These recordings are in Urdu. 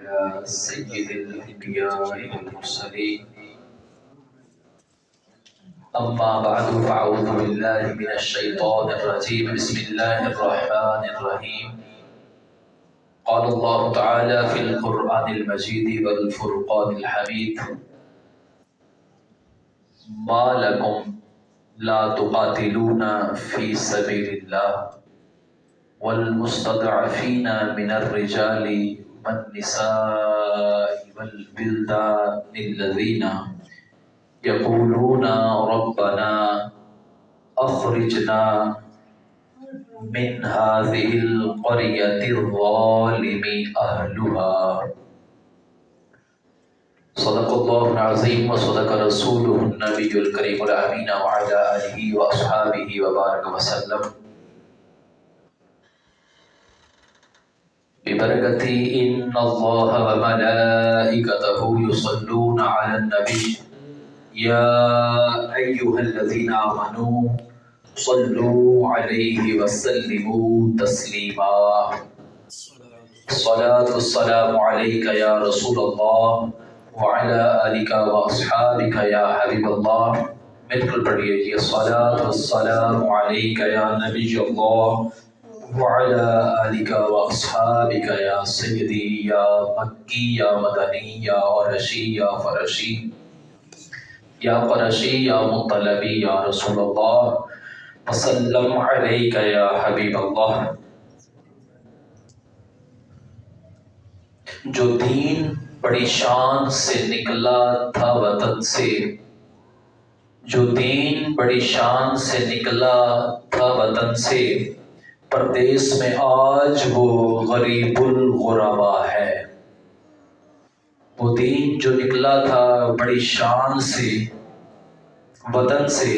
على سيد الأنبياء والمرسلين أما بعد فأعوذ بالله من الشيطان الرجيم بسم الله الرحمن الرحيم قال الله تعالى في القرآن المجيد والفرقان الحميد ما لكم لا تقاتلون في سبيل الله والمستضعفين من الرجال والنساء والبلدان الذين يقولون ربنا أخرجنا من هذه القرية الظالم أهلها صدق الله العظيم وصدق رسوله النبي الكريم الأمين وعلى آله وأصحابه وبارك وسلم ببركة إن الله وملائكته يصلون على النبي يا أيها الذين آمنوا صلوا عليه وسلموا تسليما الصلاة والسلام عليك يا رسول الله وعلى آلك وأصحابك يا حبيب الله مل کر پڑھیے جی الصلاة والسلام عليك يا نبي الله وعلى آلك وأصحابك يا سيدي يا مكي يا مدني يا قرشي يا فرشي يا قرشي يا مطلبي يا رسول الله وسلم عليك يا حبيب الله. جو دین بڑی شان سے نکلا تھا وطن سے، جو دین بڑی شان سے نکلا تھا وطن سے، پردیس میں آج وہ غریب الغربا ہے. وہ دین جو نکلا تھا بڑی شان سے وطن سے،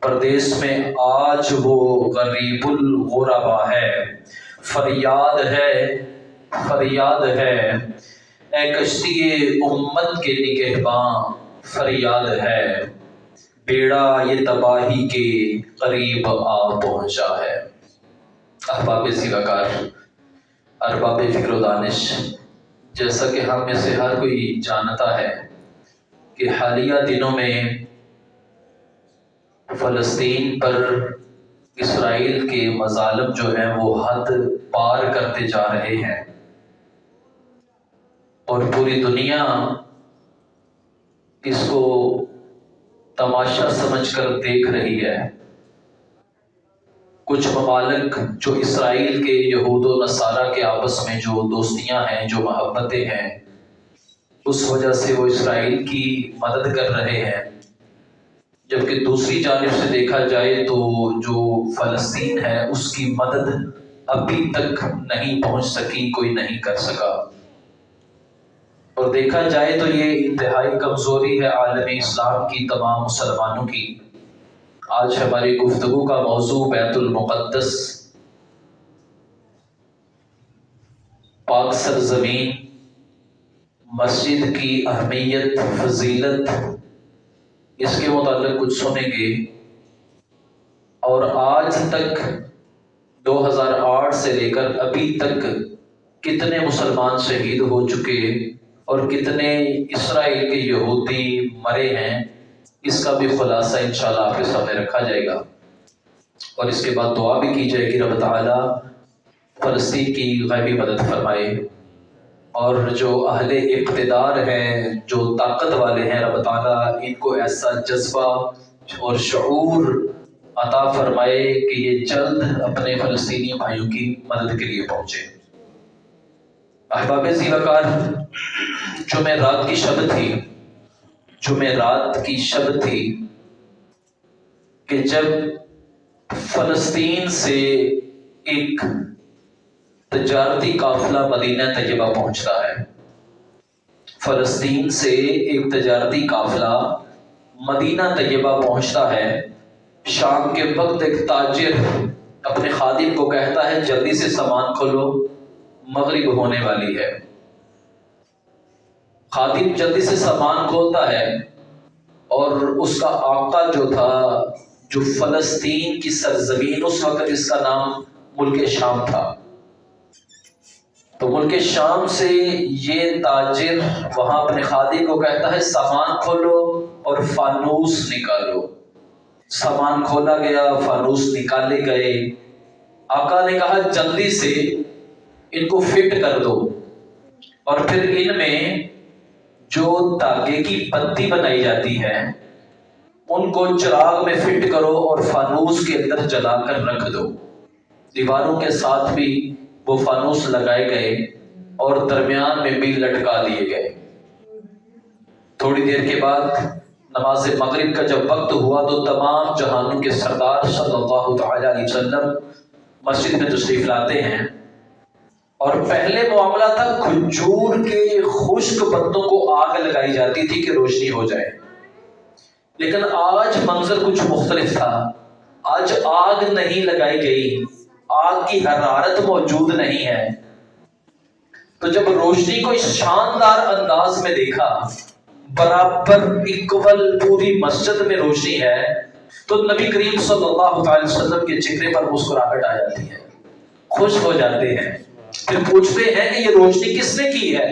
پردیس میں آج وہ غریب الغربا ہے. فریاد ہے اے کشتی امت کے نگہباں، فریاد ہے بیڑا یہ تباہی کے قریب آ پہنچا ہے. احباب زیوکار، ارباب فکر و دانش، جیسا کہ ہم میں سے ہر کوئی جانتا ہے کہ حالیہ دنوں میں فلسطین پر اسرائیل کے مظالم جو ہیں وہ حد پار کرتے جا رہے ہیں اور پوری دنیا اس کو تماشا سمجھ کر دیکھ رہی ہے. کچھ ممالک جو اسرائیل کے یہود و نصارہ کے آپس میں جو دوستیاں ہیں، جو محبتیں ہیں، اس وجہ سے وہ اسرائیل کی مدد کر رہے ہیں، جبکہ دوسری جانب سے دیکھا جائے تو جو فلسطین ہے اس کی مدد ابھی تک نہیں پہنچ سکی، کوئی نہیں کر سکا. اور دیکھا جائے تو یہ انتہائی کمزوری ہے عالم اسلام کی، تمام مسلمانوں کی. آج ہماری گفتگو کا موضوع بیت المقدس، پاک سرزمین، مسجد کی اہمیت، فضیلت، اس کے متعلق کچھ سنیں گے. اور آج تک 2008 سے لے کر ابھی تک کتنے مسلمان شہید ہو چکے اور کتنے اسرائیل کے یہودی مرے ہیں، اس کا بھی خلاصہ انشاءاللہ آپ کے سامنے رکھا جائے گا. اور اس کے بعد دعا بھی کی جائے گی رب تعالیٰ فلسطین کی غیبی مدد فرمائے، اور جو اہل اقتدار ہیں، جو طاقت والے ہیں، رب تعالیٰ ان کو ایسا جذبہ اور شعور عطا فرمائے کہ یہ جلد اپنے فلسطینی بھائیوں کی مدد کے لیے پہنچے. احباب زیوکار، جمعرات کی شب تھی کہ جب فلسطین سے ایک تجارتی قافلہ مدینہ طیبہ پہنچتا ہے. فلسطین سے ایک تجارتی قافلہ مدینہ طیبہ پہنچتا ہے. شام کے وقت ایک تاجر اپنے خادم کو کہتا ہے جلدی سے سامان کھولو، مغرب ہونے والی ہے. خادم جلدی سے سامان کھولتا ہے اور اس کا آقا جو تھا، جو فلسطین کی سرزمین، اس وقت اس کا نام ملک شام تھا، تو ملک شام سے یہ تاجر وہاں اپنے خادم کو کہتا ہے سامان کھولو اور فانوس نکالو۔ سامان کھولا گیا، فانوس نکالے گئے۔ آقا نے کہا جلدی سے ان کو فٹ کر دو، اور پھر ان میں جو دھاگے کی پتی بنائی جاتی ہے ان کو چراغ میں فٹ کرو اور فانوس کے اندر جلا کر رکھ دو۔ دیواروں کے ساتھ بھی وہ فانوس لگائے گئے اور درمیان میں بھی لٹکا دیے گئے۔ تھوڑی دیر کے بعد نماز مغرب کا جب وقت ہوا تو تمام جہانوں کے سردار صلی اللہ تعالی علیہ وسلم مسجد میں تشریف لاتے ہیں، اور پہلے معاملہ تھا کھجور کے خشک پتوں کو آگ لگائی جاتی تھی کہ روشنی ہو جائے، لیکن آج منظر کچھ مختلف تھا۔ آج آگ نہیں لگائی گئی، آگ کی حرارت موجود نہیں ہے۔ تو جب روشنی کو اس شاندار انداز میں دیکھا، برابر اکول پوری مسجد میں روشنی ہے، تو نبی کریم صلی اللہ علیہ وسلم کے چہرے پر مسکراہٹ آ جاتی ہے، خوش ہو جاتے ہیں۔ پھر پوچھتے ہیں کہ یہ روشنی کس نے کی ہے؟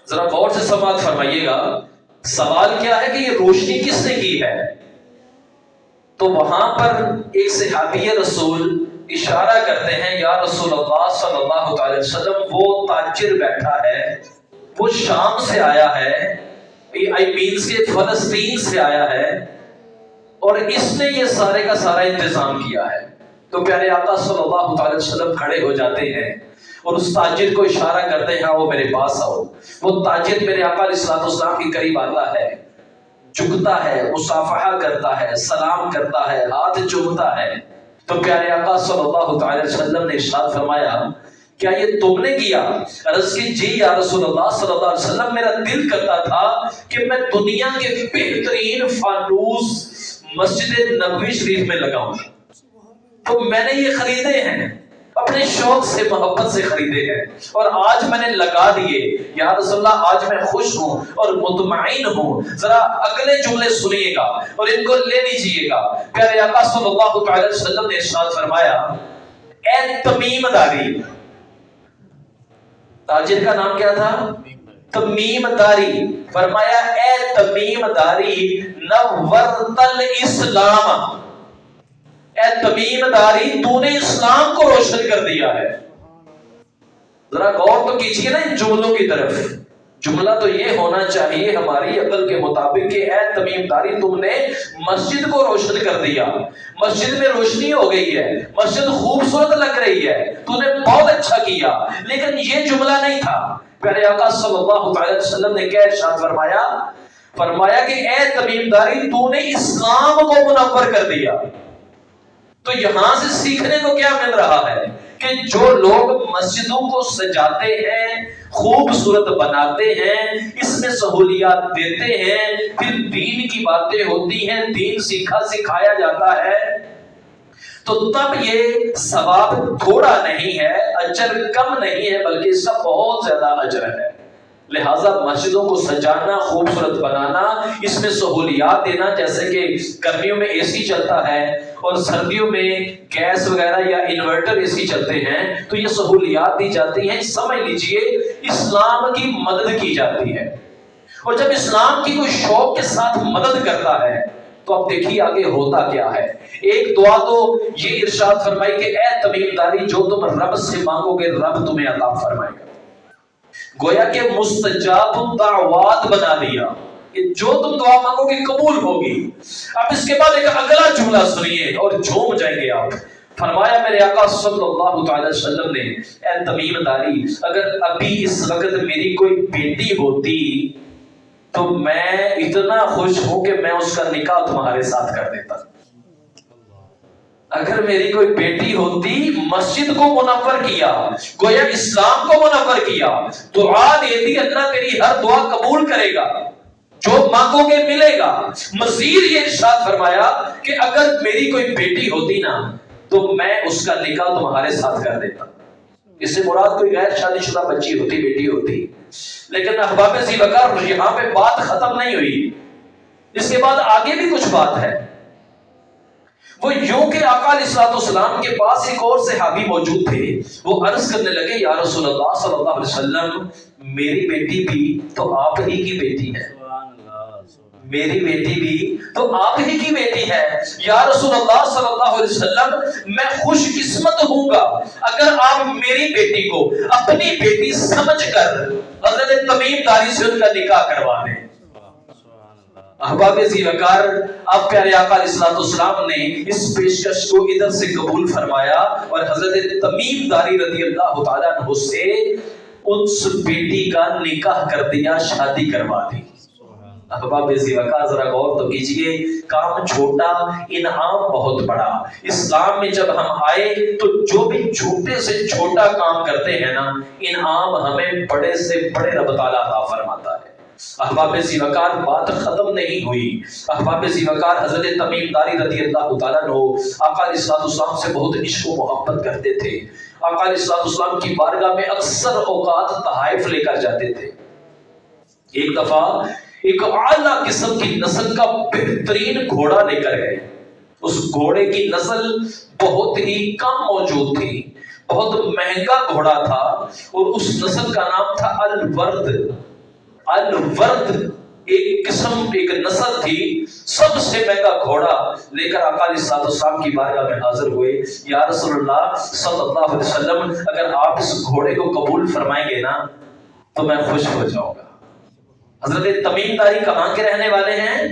ذرا غور سے سماعت فرمائیے گا، سوال کیا ہے کہ یہ روشنی کس نے کی ہے؟ تو وہاں پر ایک صحابی رسول اشارہ کرتے ہیں، یا رسول اللہ صلی اللہ علیہ وسلم وہ تاجر بیٹھا ہے، وہ شام سے آیا ہے، کے فلسطین سے آیا ہے، اور اس نے یہ سارے کا سارا انتظام کیا ہے۔ تو پیارے آقا صلی اللہ علیہ وسلم کھڑے ہو جاتے ہیں اور اس تاجر کو اشارہ کرتے ہیں، وہ میرے پاس آؤ۔ وہ تاجر میرے آقا علیہ السلام کے قریب آتا ہے، جھکتا ہے، مصافحہ کرتا ہے، سلام کرتا ہے، ہاتھ چومتا ہے۔ تو پیارے آقا صلی اللہ تعالی وسلم نے ارشاد فرمایا، کیا یہ تم نے کیا؟ عرض کی جی یا رسول اللہ صلی اللہ علیہ وسلم، میرا دل کرتا تھا کہ میں دنیا کے بہترین فانوس مسجد نبوی شریف میں لگاؤں، تو میں نے یہ خریدے ہیں، اپنے شوق سے محبت سے خریدے ہیں، اور آج میں نے لگا دیے۔ یا رسول اللہ آج میں خوش ہوں اور مطمئن ہوں۔ ذرا اگلے جملے سنیے گا اور ان کو لے لیجئے گا۔ پیارے آقا صلی اللہ تعالی وسلم نے ارشاد فرمایا، اے تمیم داری، تاجر کا نام کیا تھا؟ تمیم داری، فرمایا اے تمیم داری نورت الاسلام، اے تمیم داری تو نے اسلام کو روشن کر دیا ہے۔ ذرا غور تو کیجئے نا ان جملوں کی طرف۔ جملہ تو یہ ہونا چاہیے ہماری عقل کے مطابق کہ اے تمیم داری تم نے مسجد کو روشن کر دیا، مسجد میں روشنی ہو گئی ہے، مسجد خوبصورت لگ رہی ہے، تو نے بہت اچھا کیا۔ لیکن یہ جملہ نہیں تھا۔ پیارے آقا صلی اللہ علیہ وسلم نے کیا ارشاد فرمایا؟ فرمایا کہ اے تمیم داری تو نے اسلام کو منور کر دیا۔ تو یہاں سے سیکھنے کو کیا مل رہا ہے کہ جو لوگ مسجدوں کو سجاتے ہیں، خوبصورت بناتے ہیں، اس میں سہولیات دیتے ہیں، پھر دین کی باتیں ہوتی ہیں، دین سیکھا سکھایا جاتا ہے، تو تب یہ ثواب تھوڑا نہیں ہے، اجر کم نہیں ہے، بلکہ اس کا بہت زیادہ اجر ہے۔ لہٰذا مسجدوں کو سجانا، خوبصورت بنانا، اس میں سہولیات دینا، جیسے کہ گرمیوں میں اے سی چلتا ہے اور سردیوں میں گیس وغیرہ یا انورٹر اے سی چلتے ہیں، تو یہ سہولیات دی جاتی ہیں۔ سمجھ لیجئے اسلام کی مدد کی جاتی ہے، اور جب اسلام کی کوئی شوق کے ساتھ مدد کرتا ہے تو اب دیکھیے آگے ہوتا کیا ہے۔ ایک دعا تو یہ ارشاد فرمائی کہ اے تمیم داری جو تم رب سے مانگو گے رب تمہیں عطا فرمائے گا۔ گویا کہ مستجاب الدعوات بنا دیا کہ جو تم دعا مانگو گے قبول ہوگی۔ اب اس کے بعد ایک اگلا جملہ سنیے اور جھوم جائیں گے آپ۔ فرمایا میرے آقا صلی اللہ تعالی وسلم نے، اے تمیم داری اگر ابھی اس وقت میری کوئی بیٹی ہوتی تو میں اتنا خوش ہوں کہ میں اس کا نکاح تمہارے ساتھ کر دیتا۔ اگر میری کوئی بیٹی ہوتی، مسجد کو منور کیا، گویا اسلام کو منور کیا، دعا دیتی اللہ تیری ہر دعا قبول کرے گا، جو مانگو گے ملے گا۔ مزید یہ ارشاد فرمایا کہ اگر میری کوئی بیٹی ہوتی نا تو میں اس کا نکاح تمہارے ساتھ کر دیتا۔ اس سے مراد کوئی غیر شادی شدہ بچی ہوتی، بیٹی ہوتی۔ لیکن احباب ذی وقار یہاں پہ بات ختم نہیں ہوئی، اس کے بعد آگے بھی کچھ بات ہے۔ وہ یوں کہ آقا علیہ الصلوۃ والسلام کے پاس ایک اور صحابی موجود تھے، وہ عرض کرنے لگے یا رسول اللہ صلی اللہ علیہ وسلم، میری بیٹی بھی تو آپ ہی کی بیٹی ہے، میری بیٹی بھی تو آپ ہی کی بیٹی ہے، یا رسول اللہ صلی اللہ علیہ وسلم میں خوش قسمت ہوں گا اگر آپ میری بیٹی کو اپنی بیٹی سمجھ کر حضرت تمیم داری سے ان کا نکاح کروا دیں۔ احباب عزیز وقار، اب پیارے آقا علیہ الصلوۃ والسلام نے اس پیشکش کو ادھر سے قبول فرمایا اور حضرت تمیم داری رضی اللہ تعالیٰ عنہ سے اس بیٹی کا نکاح کر دیا، شادی کروا دی۔ احباب عزیز وقار ذرا غور تو کیجئے، کام چھوٹا انعام بہت بڑا۔ اسلام میں جب ہم آئے تو جو بھی چھوٹے سے چھوٹا کام کرتے ہیں نا، انعام ہمیں بڑے سے بڑے رب تعالیٰ عطا فرماتا ہے۔ احباب زیوکار بات ختم نہیں ہوئی۔ احباب زیوکار حضرت تمیم داری رضی اللہ تعالیٰ عنہ آقا علیہ الصلوۃ والسلام سے بہت عشق و محبت کرتے تھے۔ آقا علیہ الصلوۃ والسلام کی بارگاہ میں اکثر اوقات تحائف لے کر جاتے تھے۔ ایک دفعہ ایک اعلیٰ قسم کی نسل کا بہترین گھوڑا لے کر گئے۔ اس گھوڑے کی نسل بہت ہی کم موجود تھی، بہت مہنگا گھوڑا تھا، اور اس نسل کا نام تھا الورد۔ الورد ایک قسم، ایک نسل تھی، سب سے مہنگا گھوڑا لے کر آقا علیہ الصلوۃ والسلام کی بارگاہ میں حاضر ہوئے۔ یا رسول اللہ صلی اللہ علیہ وسلم، اگر آپ اس گھوڑے کو قبول فرمائیں گے نا تو میں خوش ہو جاؤں گا۔ حضرت تمیم داری کہاں کے رہنے والے ہیں؟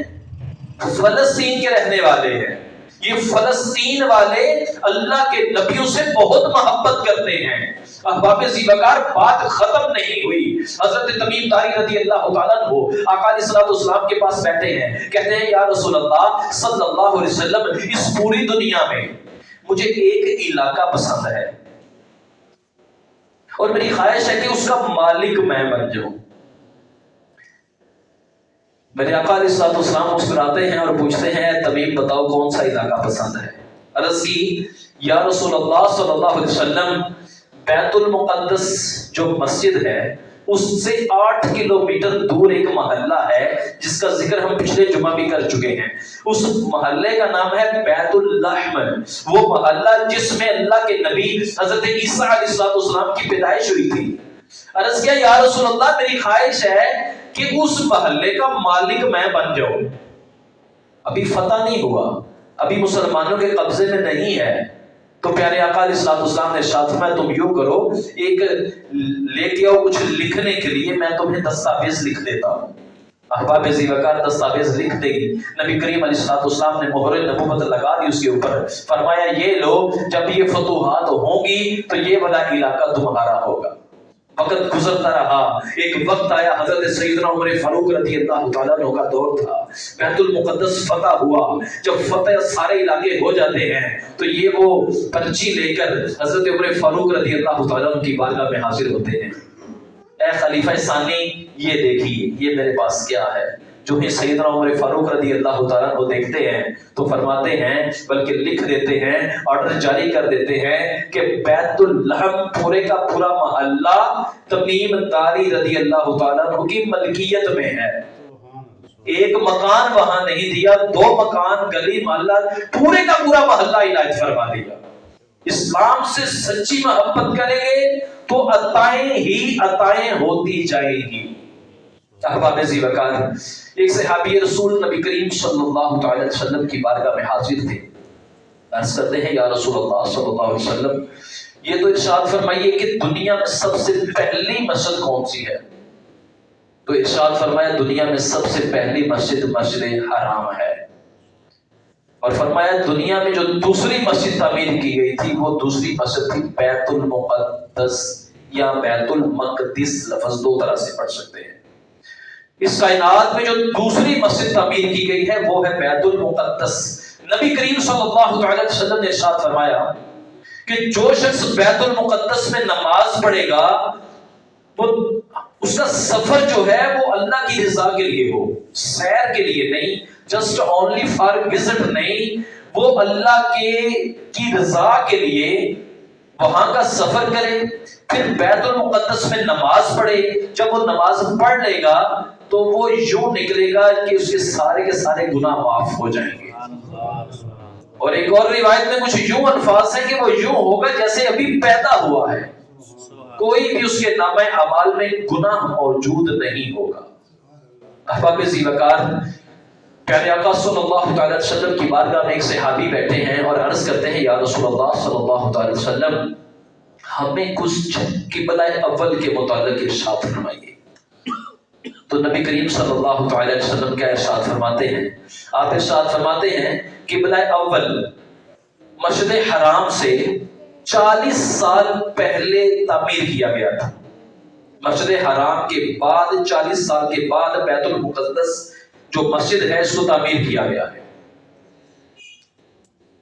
فلسطین کے رہنے والے ہیں۔ یہ فلسطین والے اللہ کے نبیوں سے بہت محبت کرتے ہیں۔ احباب زیوکار بات ختم نہیں ہوئی۔ حضرت تمیم داری رضی اللہ تعالیٰ عنہ آقا علیہ الصلوۃ والسلام کے پاس بیٹھے ہیں، کہتے ہیں یا رسول اللہ صلی اللہ علیہ وسلم، اس پوری دنیا میں مجھے ایک علاقہ پسند ہے اور میری خواہش ہے کہ اس کا مالک میں بن جاؤں۔ میرے آقا علیہ الصلوۃ والسلام مسکراتے ہیں اور پوچھتے ہیں تمیم بتاؤ کون سا علاقہ پسند ہے؟ عرض کی یا رسول اللہ صلی اللہ علیہ وسلم، بیت المقدس جو مسجد ہے اس سے 8 کلومیٹر دور ایک محلہ ہے جس کا ذکر ہم پچھلے جمعہ بھی کر چکے ہیں۔ اس محلے کا نام ہے بیت اللحم، وہ محلہ جس میں اللہ کے نبی حضرت عیسیٰ علیہ السلام کی پیدائش ہوئی تھی۔ عرض کیا یا رسول اللہ میری خواہش ہے کہ اس محلے کا مالک میں بن جاؤں۔ ابھی فتح نہیں ہوا، ابھی مسلمانوں کے قبضے میں نہیں ہے، تو پیارے آقا علیہ الصلوۃ والسلام نے ارشاد فرمایا تم یوں کرو، ایک لے کے آؤ کچھ لکھنے کے لیے، میں تمہیں دستاویز لکھ دیتا ہوں۔ احباب زیوکار دستاویز لکھ دے گی، نبی کریم علیہ الصلوۃ والسلام نے مہر نبوت لگا دی اس کے اوپر، فرمایا یہ لو، جب یہ فتوحات ہوں گی تو یہ والا علاقہ تمہارا ہوگا۔ وقت گزرتا رہا، ایک وقت آیا حضرت سیدنا عمر فاروق رضی اللہ تعالیٰ عنہ کا دور تھا، بیت المقدس فتح ہوا۔ جب فتح سارے علاقے ہو جاتے ہیں تو یہ وہ پرچی لے کر حضرت عمر فاروق رضی اللہ تعالیٰ عنہ کی بارگاہ میں حاضر ہوتے ہیں۔ اے خلیفہ ثانی، یہ دیکھیے یہ میرے پاس کیا ہے۔ جو ہی سیدنا عمر فاروق رضی اللہ تعالیٰ عنہ دیکھتے ہیں تو فرماتے ہیں، بلکہ لکھ دیتے ہیں، آرڈر جاری کر دیتے ہیں کہ بیت اللحم پورے کا پورا محلہ تمیم داری رضی اللہ تعالیٰ عنہ کی ملکیت میں ہے۔ ایک مکان وہاں نہیں دیا، 2 مکان، گلی محلہ، پورے کا پورا محلہ عنایت فرما دیا۔ اسلام سے سچی محبت کریں گے تو عطائیں ہی عطائیں ہوتی جائیں گی۔ احباب زیوکار، ایک صحابی رسول نبی کریم صلی اللہ علیہ وسلم کی بارگاہ میں حاضر تھے، عرض کرتے ہیں یا رسول اللہ صلی اللہ علیہ وسلم، یہ تو ارشاد فرمائیے کہ دنیا میں سب سے پہلی مسجد کون سی ہے؟ تو ارشاد فرمایا دنیا میں سب سے پہلی مسجد مسجد حرام ہے، اور فرمایا دنیا میں جو دوسری مسجد تعمیر کی گئی تھی وہ دوسری مسجد تھی بیت المقدس یا بیت المقدس، لفظ 2 طرح سے پڑھ سکتے ہیں۔ اس کائنات میں جو دوسری مسجد تعمیر کی گئی ہے وہ ہے بیت المقدس۔ نبی کریم صلی اللہ علیہ وسلم نے ارشاد فرمایا کہ جو شخص بیت المقدس میں نماز پڑھے گا وہ اس کا سفر جو ہے وہ اللہ کی رضا کے لیے ہو، سیر کے لیے نہیں، جسٹ اونلی فار وزٹ نہیں، وہ اللہ کی رضا کے لیے وہاں کا سفر کرے، پھر بیت المقدس میں نماز پڑھے۔ جب وہ نماز پڑھ لے گا تو وہ یوں نکلے گا کہ اس کے سارے گناہ معاف ہو جائیں گے۔ اور ایک اور روایت میں کچھ یوں الفاظ ہیں کہ وہ یوں ہوگا جیسے ابھی پیدا ہوا ہے، کوئی بھی اس کے نامہ اعمال میں گناہ موجود نہیں ہوگا۔ احباب ذی وقار، پیارے آقا صلی اللہ تعالی وسلم کی بارگاہ میں ایک صحابی بیٹھے ہیں اور عرض کرتے ہیں یا رسول اللہ صلی اللہ تعالی وسلم، ہمیں کچھ قبلہ اول کے متعلق ارشاد فرمائیے۔ تو نبی کریم صلی اللہ تعالی وسلم کیا ارشاد فرماتے ہیں؟ آپ ارشاد فرماتے ہیں قبلہ اول مسجد حرام سے 40 سال پہلے تعمیر کیا گیا تھا۔ مسجد حرام کے بعد 40 سال کے بعد بیت المقدس جو مسجد ہے اس کو تعمیر کیا گیا ہے۔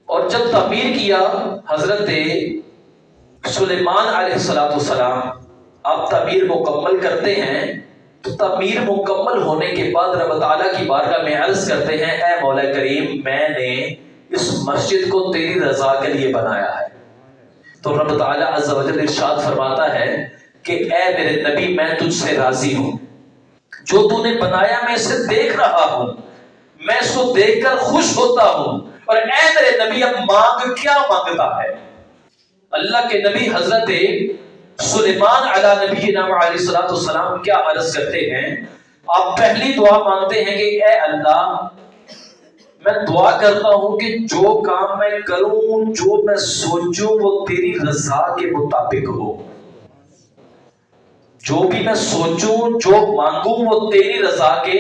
اور جب تعمیر کیا حضرت سلیمان علیہ السلام آپ تعمیر مکمل کرتے ہیں، تو تعمیر مکمل ہونے کے بعد رب تعالیٰ کی بارگاہ میں عرض کرتے ہیں اے مولا کریم، میں نے اس مسجد کو تیری رضا کے لیے بنایا ہے۔ تو رب تعالیٰ عز و جل ارشاد فرماتا ہے کہ اے میرے نبی، میں تجھ سے راضی ہوں، جو تو نے بنایا میں اسے دیکھ رہا ہوں، میں اس کو دیکھ کر خوش ہوتا ہوں، اور اے میرے نبی اب مانگ کیا مانگتا ہے؟ اللہ کے نبی حضرت سلیمان علیہ نبینا علیہ السلام کیا عرض کرتے ہیں؟ آپ پہلی دعا مانگتے ہیں کہ اے اللہ، میں دعا کرتا ہوں کہ جو کام میں کروں، جو میں سوچوں، وہ تیری رضا کے مطابق ہو۔ جو بھی میں سوچوں، جو مانگوں، وہ تیری رضا کے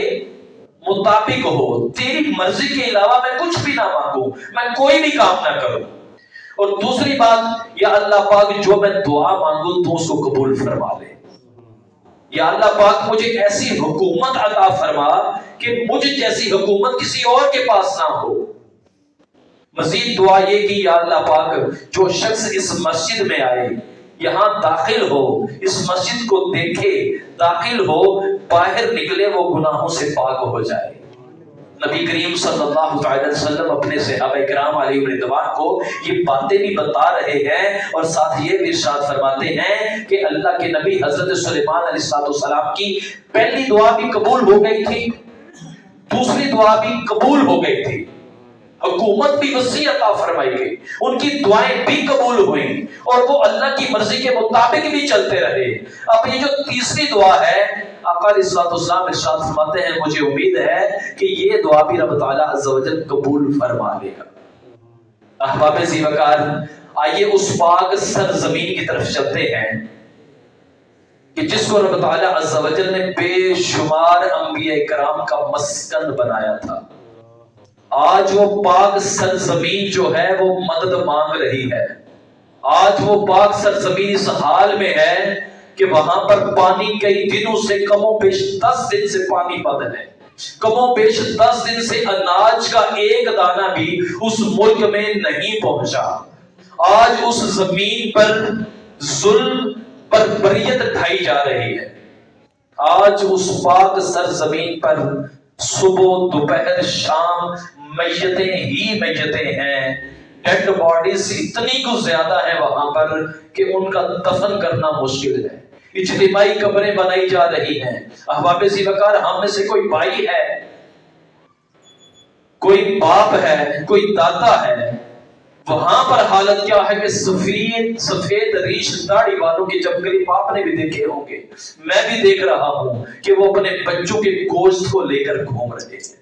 مطابق ہو۔ تیری مرضی کے علاوہ میں کچھ بھی نہ مانگوں، میں کوئی بھی کام نہ کروں۔ اور دوسری بات، یا اللہ پاک جو میں دعا مانگوں تو اس کو قبول فرما لے۔ یا اللہ پاک مجھے ایسی حکومت عطا فرما کہ مجھے جیسی حکومت کسی اور کے پاس نہ ہو۔ مزید دعا یہ کہ یا اللہ پاک جو شخص اس مسجد میں آئے، یہاں داخل ہو، اس مسجد کو دیکھے، داخل ہو، باہر نکلے وہ گناہوں سے پاک ہو جائے۔ نبی کریم صلی اللہ علیہ وسلم اپنے صحابہ کرام علیہ رضوان کو یہ باتیں بھی بتا رہے ہیں، اور ساتھ یہ بھی ارشاد فرماتے ہیں کہ اللہ کے نبی حضرت سلیمان علیہ السلام کی پہلی دعا بھی قبول ہو گئی تھی، دوسری دعا بھی قبول ہو گئی تھی، حکومت بھی وسیع عطا فرمائی گئی، ان کی دعائیں بھی قبول ہوئیں، اور وہ اللہ کی مرضی کے مطابق بھی چلتے رہے۔ اب یہ جو تیسری دعا ہے، آقا علیہ السلام ارشاد فرماتے ہیں مجھے امید ہے کہ یہ دعا بھی رب تعالیٰ عز و جل قبول فرما لے گا۔ احباب ذی وقار، آئیے اس پاک سرزمین کی طرف چلتے ہیں کہ جس کو رب تعالیٰ عز و جل نے بے شمار انبیاء کرام کا مسکن بنایا تھا۔ آج وہ پاک سرزمین جو ہے وہ مدد مانگ رہی ہے۔ آج وہ پاک سرزمین اس حال میں ہے کہ وہاں پر پانی کئی دنوں سے کم و بیش 10 دن سے پانی بند ہے، کم و بیش 10 دن سے اناج کا ایک دانہ بھی اس ملک میں نہیں پہنچا۔ آج اس زمین پر ظلم پر بریت ڈھائی جا رہی ہے۔ آج اس پاک سرزمین پر صبح دوپہر شام میتیں ہی میتیں ہیں، ڈیڈ باڈیز اتنی کو زیادہ ہے وہاں پر کہ ان کا دفن کرنا مشکل ہے۔ اجتماعی قبریں بنائی جا رہی ہیں۔ احباب ذی وقار، ہم میں سے کوئی بھائی ہے، کوئی باپ ہے، کوئی دادا ہے، وہاں پر حالت کیا ہے کہ سفید ریش داڑھی والوں کے جب قریب آپ نے بھی دیکھے ہوں گے، میں بھی دیکھ رہا ہوں کہ وہ اپنے بچوں کے گوشت کو لے کر گھوم رہے ہیں،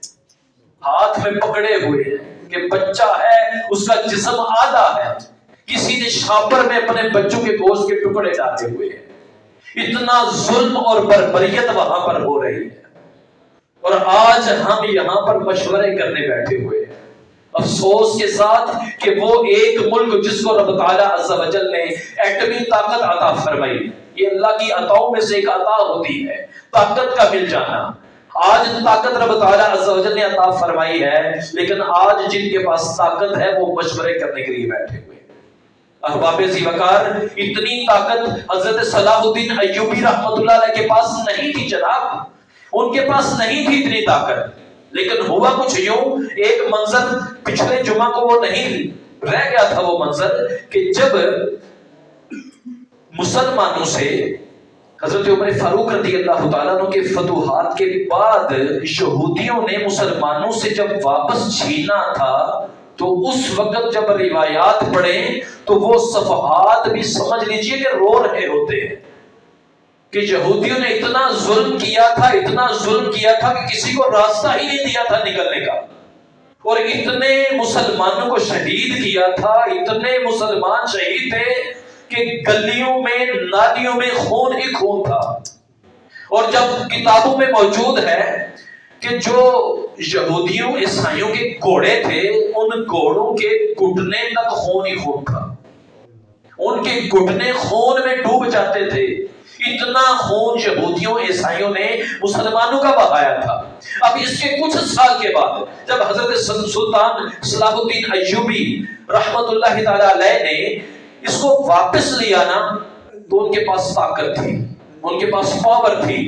ہاتھ میں پکڑے ہوئے ہیں کہ بچہ ہے، اس کا جسم آدھا ہے، کسی نے شاپر میں اپنے بچوں کے گوشت کے ٹکڑے ڈالے ہوئے ہیں۔ اتنا ظلم اور بربریت وہاں پر ہو رہی ہے، اور آج ہم یہاں پر مشورے کرنے بیٹھے ہوئے ہیں، افسوس کے ساتھ کہ وہ ایک ملک جس کو رب تعالیٰ عز و جل نے ایٹمی طاقت عطا فرمائی، یہ اللہ کی عطاؤں میں سے ایک عطا ہوتی ہے، طاقت کا مل جانا۔ آج طاقت رب تعالیٰ عز و جل نے عطا فرمائی ہے، لیکن آج جن کے پاس طاقت ہے وہ مشورے کرنے کے لیے بیٹھے ہوئے۔ احباب ذی وقار، اتنی طاقت حضرت صلاح الدین ایوبی رحمۃ اللہ علیہ کے پاس نہیں تھی جناب، ان کے پاس نہیں تھی اتنی طاقت، لیکن ہوا کچھ یوں، ایک منظر پچھلے جمعہ کو وہ نہیں رہ گیا تھا، وہ منظر کہ جب مسلمانوں سے حضرت عمر فاروق رضی اللہ تعالیٰ عنہ کے فتوحات کے بعد یہودیوں نے مسلمانوں سے جب واپس چھینا تھا تو اس وقت جب روایات پڑھیں تو وہ صفحات بھی سمجھ لیجئے کہ رو رہے ہوتے ہیں کہ یہودیوں نے اتنا ظلم کیا تھا کہ کسی کو راستہ ہی نہیں دیا تھا نکلنے کا، اور اتنے مسلمانوں کو شہید کیا تھا، اتنے مسلمان شہید تھے کہ گلیوں میں نالیوں میں خون ہی خون تھا۔ اور جب کتابوں میں موجود ہے کہ جو یہودیوں عیسائیوں کے گھوڑے تھے، ان گھوڑوں کے گھٹنے تک خون ہی خون تھا، ان کے گھٹنے خون میں ڈوب جاتے تھے، اتنا خون یہودیوں عیسائیوں نے مسلمانوں کا بہایا تھا۔ اب اس کے کچھ سال کے بعد جب حضرت سلطان صلاح الدین ایوبی رحمت اللہ تعالی علیہ نے اس کو واپس لیا نا، تو ان کے پاس طاقت تھی، ان کے پاس پاور تھی۔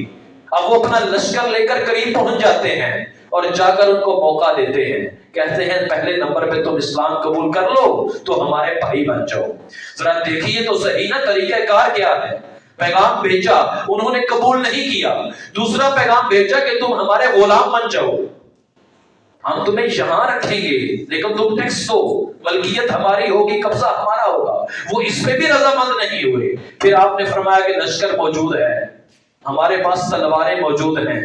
اب وہ اپنا لشکر لے کر قریب پہنچ جاتے ہیں اور جا کر ان کو موقع دیتے ہیں، کہتے ہیں پہلے نمبر پہ تم اسلام قبول کر لو تو ہمارے بھائی بن جاؤ۔ ذرا دیکھیے تو صحیح نا طریقہ کار کیا ہے۔ پیغام بھیجا، انہوں نے قبول نہیں کیا۔ دوسرا پیغام بھیجا کہ تم ہمارے غلام بن جاؤ، ہم تمہیں یہاں رکھیں گے لیکن تم ٹیکس دو، ملکیت ہماری ہوگی، قبضہ ہمارا ہوگا۔ وہ اس پہ بھی رضامند نہیں ہوئے۔ پھر آپ نے فرمایا کہ لشکر موجود ہے، ہمارے پاس تلواریں موجود ہیں،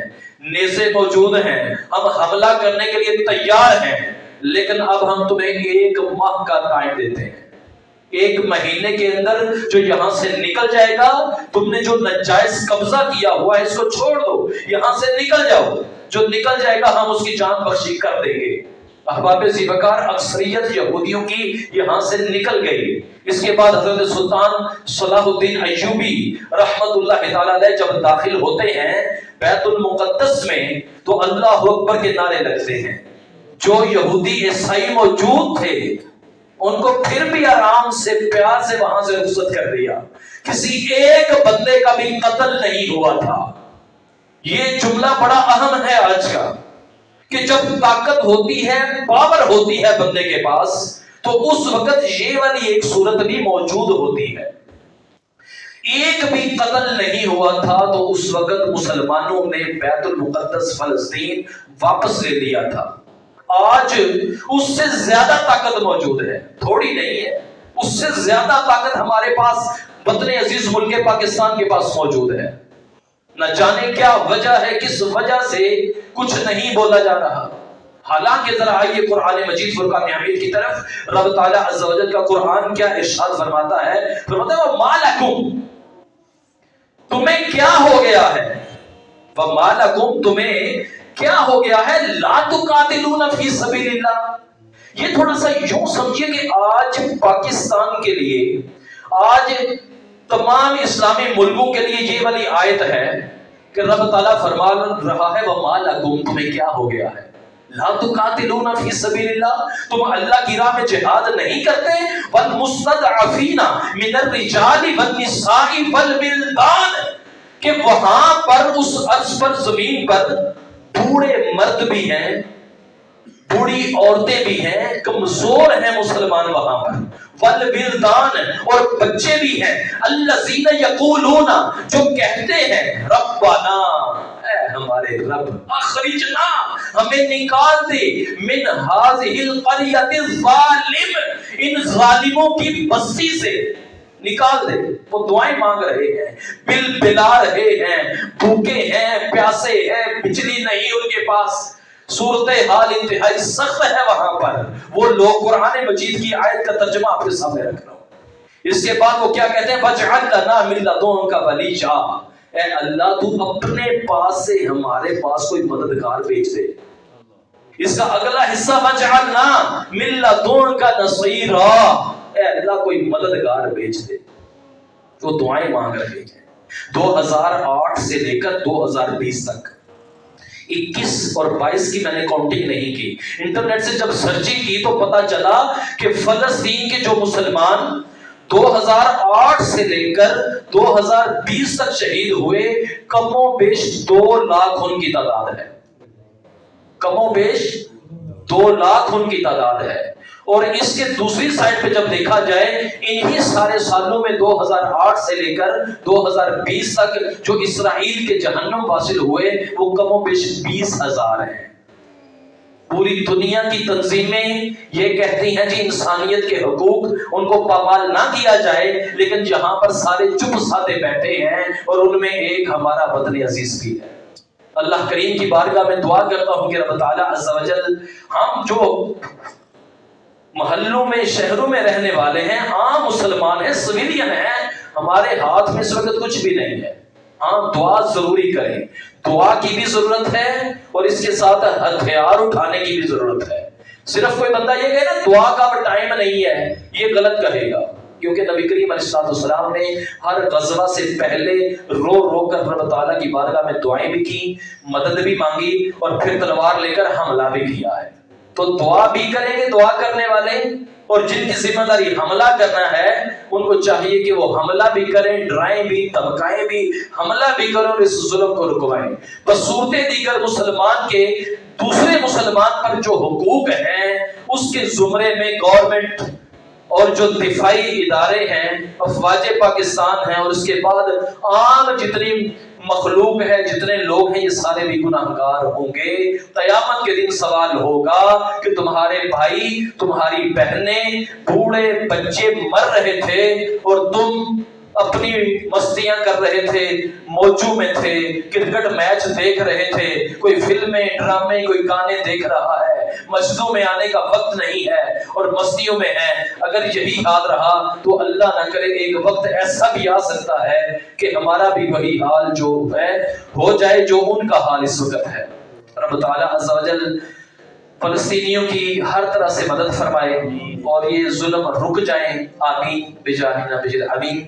نیزے موجود ہیں، ہم حملہ کرنے کے لیے تیار ہیں، لیکن اب ہم تمہیں 1 ماہ کا ٹائم دیتے ہیں۔ 1 مہینے کے اندر جو یہاں سے نکل جائے گا، تم نے جو ناجائز قبضہ کیا ہوا ہے اس کو چھوڑ دو، یہاں سے نکل جاؤ، جو نکل جائے گا ہم اس کی جان بخشی کر دیں گے۔ احباب ذیوقار اکثریت یہودیوں کی یہاں سے نکل گئی۔ اس کے بعد حضرت سلطان صلاح الدین ایوبی رحمت اللہ تعالی علیہ جب داخل ہوتے ہیں بیت المقدس میں تو اللہ اکبر کے نعرے لگتے ہیں۔ جو یہودی عیسائی موجود تھے ان کو پھر بھی آرام سے پیار سے وہاں سے رخصت کر دیا، کسی ایک بندے کا بھی قتل نہیں ہوا تھا۔ یہ جملہ بڑا اہم ہے آج کا، کہ جب طاقت ہوتی ہے، پاور ہوتی ہے بندے کے پاس، تو اس وقت یہ والی ایک صورت بھی موجود ہوتی ہے۔ ایک بھی قتل نہیں ہوا تھا تو اس وقت مسلمانوں نے بیت المقدس فلسطین واپس لے لیا تھا۔ آج اس سے زیادہ طاقت موجود ہے، تھوڑی نہیں ہے، اس سے زیادہ طاقت ہمارے پاس وطن عزیز ملک پاکستان کے پاس موجود ہے۔ نہ جانے کیا وجہ ہے، کس وجہ سے کچھ نہیں بولا جا رہا۔ حالانکہ ذرا آئیے قرآن مجید فرقان حمید کی طرف، رب تعالیٰ عز و جل کا قرآن کیا ارشاد فرماتا ہے، فرماتا ہے وَمَا لَكُمْ، تمہیں کیا ہو گیا ہے، وَمَا لَكُمْ، تمہیں کیا ہو گیا ہے، لَا تُقَاتِلُونَ فِي سَبِيلِ اللَّهِ۔ یہ تھوڑا سا یوں سمجھیے کہ آج پاکستان کے لیے، آج تمام اسلامی ملکوں کے لیے یہ والی آیت ہے کہ رب تعالیٰ فرما رہا ہے وَمَا لَكُمْ، تمہیں کیا ہو گیا ہے، لَا تُقَاتِلُونَ فِي سَبِيلِ اللَّهِ، تم اللہ کی راہ میں جہاد نہیں کرتے، وَالْمُسْتَضْعَفِينَ مِنَ الرِّجَالِ وَالنِّسَاءِ وَالْوِلْدَانِ، کہ وہاں پر اس عرض پر، زمین پر بوڑھے مرد بھی ہیں، بوڑھی عورتیں بھی ہیں، کمزور ہیں مسلمان وہاں پر، والولدان، اور بچے بھی ہیں، الذین یقولون، جو کہتے ہیں ربنا، اے ہمارے رب، اخرجنا، ہمیں نکال دے، من ہذہ القریۃ الظالم، ان ظالموں کی بستی سے نکال دے۔ وہ دعائیں مانگ رہے ہیں، بل بلا رہے ہیں، بھوکے ہیں، پیاسے ہیں، بجلی نہیں ان کے پاس، صورتحال انتہائی سخت ہے وہاں پر۔ وہ لوگ، قرآن مجید کی آیت کا ترجمہ آپ کے سامنے رکھ رہا ہوں۔ اس کے بعد وہ کیا کہتے ہیں، وَاجْعَلْ لَنَا مِن لَّدُنكَ وَلِيًّا، اے اللہ تو اپنے پاس سے ہمارے پاس کوئی مددگار بھیج دے۔ اس کا اگلا حصہ وَاجْعَلْ لَنَا مِن لَّدُنكَ نَصِيرًا، اے اللہ کوئی مددگار بھیج دے۔ وہ دعائیں مانگ رہے ہیں۔ 2008 سے لے کر 2020 تک 21 اور 22 کی میں نے کاؤنٹنگ نہیں کی، انٹرنیٹ سے جب سرچنگ کی تو پتا چلا کہ فلسطین کے جو مسلمان 2008 سے لے کر 2020 تک شہید ہوئے، کم و بیش 2 لاکھ ان کی تعداد ہے، کم و بیش 2 لاکھ ان کی تعداد ہے۔ اور اس کے دوسری سائڈ پہ جب دیکھا جائے، انہی سارے سالوں میں 2008 سے لے کر 2020 تک جو اسرائیل کے جہنم واصل ہوئے وہ کم و بیش 20,000 ہیں، پوری دنیا کی تنظیمیں یہ کہتی ہیں جی انسانیت کے حقوق ان کو پامال نہ کیا جائے، لیکن جہاں پر سارے چپ سادے بیٹھے ہیں اور ان میں ایک ہمارا وطن عزیز بھی ہے۔ اللہ کریم کی بارگاہ میں دعا کرتا ہوں کہ رب تعالیٰ عز و جل ہم جو محلوں میں شہروں میں رہنے والے ہیں، عام مسلمان ہیں، سویلین ہیں، ہمارے ہاتھ میں اس وقت کچھ بھی نہیں ہے، ہاں دعا ضروری کریں، دعا کی بھی ضرورت ہے اور اس کے ساتھ ہتھیار اٹھانے کی بھی ضرورت ہے۔ صرف کوئی بندہ یہ کہے نا دعا کا ٹائم نہیں ہے، یہ غلط کہے گا، کیونکہ نبی کریم علیہ السلام نے ہر غزوہ سے پہلے رو رو کر رب تعالیٰ کی بارگاہ میں دعائیں بھی کی، مدد بھی مانگی اور پھر تلوار لے کر حملہ بھی کیا ہے۔ تو دعا بھی کریں گے دعا کرنے والے، اور جن کی ذمہ داری حملہ کرنا ہے ان کو چاہیے کہ وہ حملہ بھی کریں، ڈرائیں بھی، دھمکائیں بھی، حملہ بھی کریں اور اس ظلم کو رکوائیں۔ بس صورت دیگر مسلمان کے دوسرے مسلمان پر جو حقوق ہیں اس کے زمرے میں گورنمنٹ اور جو دفاعی ادارے ہیں، افواج پاکستان ہیں، اور اس کے بعد عام جتنی مخلوق ہے، جتنے لوگ ہیں، یہ سارے بھی گناہگار ہوں گے۔ قیامت کے دن سوال ہوگا کہ تمہارے بھائی، تمہاری بہنیں، بوڑھے بچے مر رہے تھے اور تم اپنی مستیاں کر رہے تھے، موجوں میں تھے، کرکٹ میچ دیکھ رہے تھے، کوئی فلمیں، ڈرامے، کوئی گانے دیکھ رہا ہے، مسجدوں میں آنے کا وقت نہیں ہے اور مستیوں میں ہے۔ اگر یہی حال رہا تو اللہ نہ کرے ایک وقت ایسا بھی آ سکتا ہے کہ ہمارا بھی وہی حال جو ہے ہو جائے جو ان کا حال اس وقت ہے۔ رب تعالیٰ عز و جل فلسطینیوں کی ہر طرح سے مدد فرمائے اور یہ ظلم رک جائیں، آمین بجاہ نبی، آمین۔